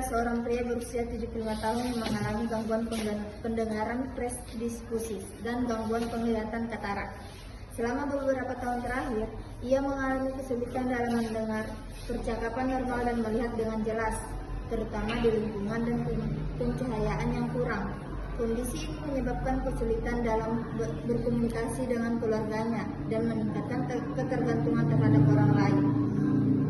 seorang pria berusia 75 tahun mengalami gangguan pendengaran presdiskusis dan gangguan penglihatan katarak. Selama beberapa tahun terakhir, ia mengalami kesulitan dalam mendengar percakapan normal dan melihat dengan jelas, terutama di lingkungan dan pencahayaan yang kurang. Kondisi ini menyebabkan kesulitan dalam berkomunikasi dengan keluarganya dan meningkatkan ketergantungan terhadap orang lain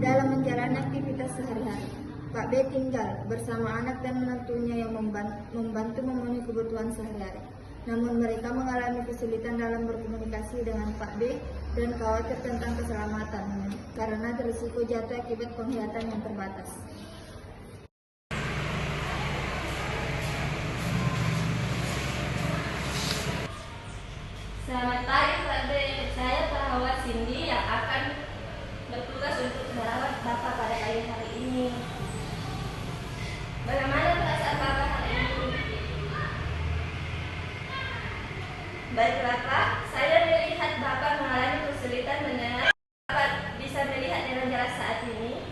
dalam menjalani aktivitas sehari-hari. Pak B tinggal bersama anak dan menantunya yang membantu memenuhi kebutuhan sehari-hari. Namun mereka mengalami kesulitan dalam berkomunikasi dengan Pak B dan khawatir tentang keselamatannya karena berisiko jatuh akibat penglihatan yang terbatas. Selamat pagi Pak B, saya perawat Cindy yang akan bertugas untuk merawat Bapak pada pagi hari ini. Bagaimana perasaan Bapak hari ini? Baiklah Pak, saya melihat Bapak mengalami kesulitan mendengar. Bapak bisa melihat dengan jelas saat ini?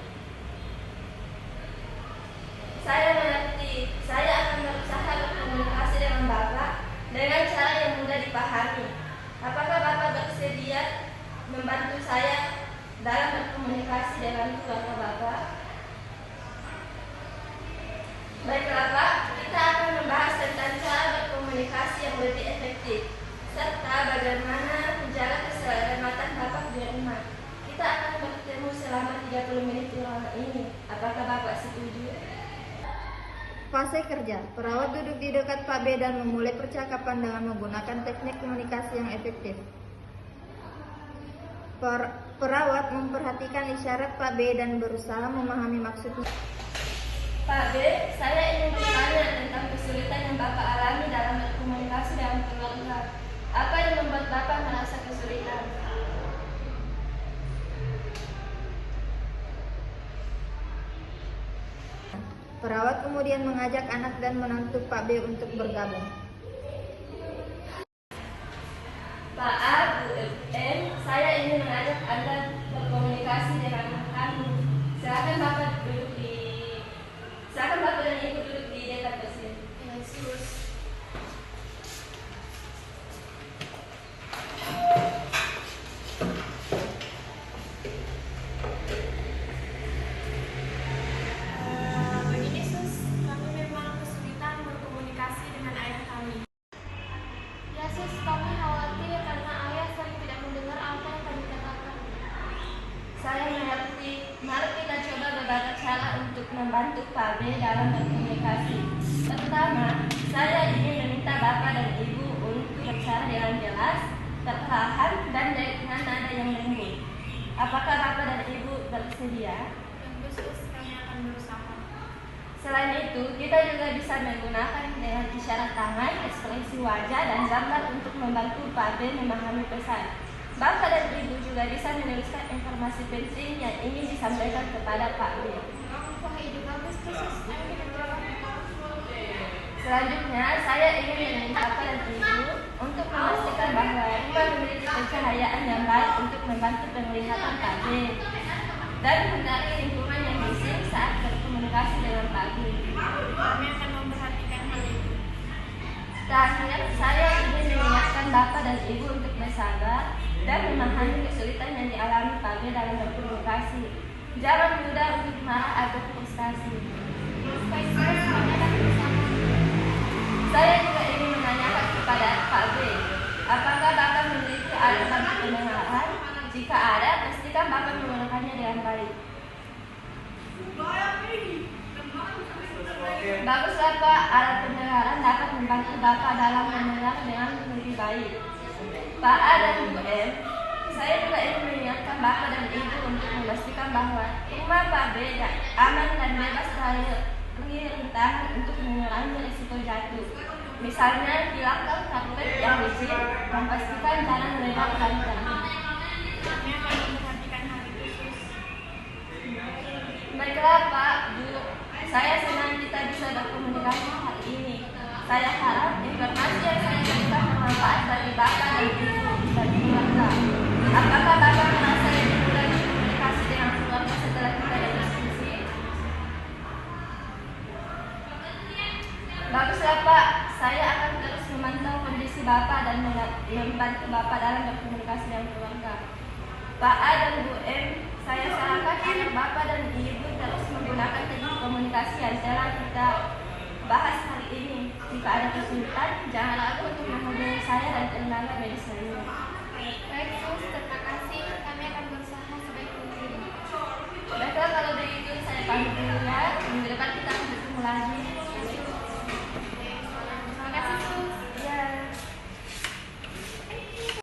Saya mengerti, saya akan berusaha berkomunikasi dengan Bapak dengan cara yang mudah dipahami. Apakah Bapak bersedia membantu saya dalam berkomunikasi dengan keluarga Bapak? Baiklah Pak, kita akan membahas tentang cara berkomunikasi yang lebih efektif, serta bagaimana menjaga keselamatan Bapak di rumah. Kita akan bertemu selama 30 menit di ruangan ini. Apakah Bapak setuju? Fase kerja, perawat duduk di dekat Pak B dan memulai percakapan dengan menggunakan teknik komunikasi yang efektif. Perawat memperhatikan isyarat Pak B dan berusaha memahami maksudnya. Pak B, saya ingin bertanya tentang kesulitan yang Bapak alami dalam berkomunikasi dengan keluarga. Apa yang membuat Bapak merasa kesulitan? Perawat kemudian mengajak anak dan menantu Pak B untuk bergabung. Pak A, Bu M, saya ingin mengajak Anda berkomunikasi dengan kami. Silakan Bapak dan Ibu duduk di dekat mesin. Yesus. Begini Sus, kami memang kesulitan berkomunikasi dengan ayah kami. Ya Sus, kami khawatir karena ayah sering tidak mendengar apa yang kami katakan. Saya mengerti. Mari kita coba beberapa cara untuk membantu Pak B dalam berkomunikasi. Pertama, saya ingin meminta Bapak dan Ibu untuk berbicara dengan jelas, perlahan, dan dengan nada yang lembut. Apakah Bapak dan Ibu bersedia? Tentu Sus, kami akan berusaha. Selain itu, kita juga bisa menggunakan dengan isyarat tangan, ekspresi wajah, dan gambar untuk membantu Pak B memahami pesan. Bapak dan Ibu juga bisa menuliskan informasi penting yang ingin disampaikan kepada Pak B. Wah, ide bagus tuh Sus. Ayo kita coba. Selanjutnya, saya ingin meminta Bapak dan Ibu untuk memastikan bahwa rumah memiliki pencahayaan yang baik untuk membantu penglihatan Pak B dan hindari lingkungan yang bising saat berkomunikasi dengan Pak B. Kami akan memperhatikan hal itu. Terakhir, saya ingin mengingatkan Bapak dan Ibu untuk bersabar dan memahami kesulitan yang dialami Pak B dalam berkomunikasi. Jangan mudah untuk marah atau frustasi. Baik Sus, kami akan berusaha. Saya juga ingin menanyakan kepada Pak B, apakah Bapak memiliki alat bantu pendengaran? Jika ada, pastikan Bapak menggunakannya dengan baik. Baguslah Pak, alat pendengaran dapat membantu Bapak dalam mendengar dengan lebih baik. Pak A dan Bu M, saya juga ingin mengingatkan Bapak dan Ibu untuk memastikan bahwa rumah Pak B aman dan bebas dari rintangan untuk mengurangi risiko jatuh. Misalnya, hilangkan karpet yang licin dan pastikan jalan lebar dan terang. Kami akan memperhatikan hal itu Sus. Baiklah Pak, Bu, saya senang kita bisa berkomunikasi hari ini. Saya harap informasi yang saya berikan bermanfaat bagi Bapak dan Ibu dan keluarga. Apakah Bapak merasa lebih mudah berkomunikasi dengan keluarga setelah kita berdiskusi? membantu Bapak dalam berkomunikasi dengan keluarga. Pak A dan Bu M, saya sarankan agar Bapak dan Ibu terus menggunakan teknik komunikasi yang telah kita bahas hari ini. Jika ada kesulitan, jangan ragu untuk menghubungi saya dan tenaga medis lainnya. Baik, Sus.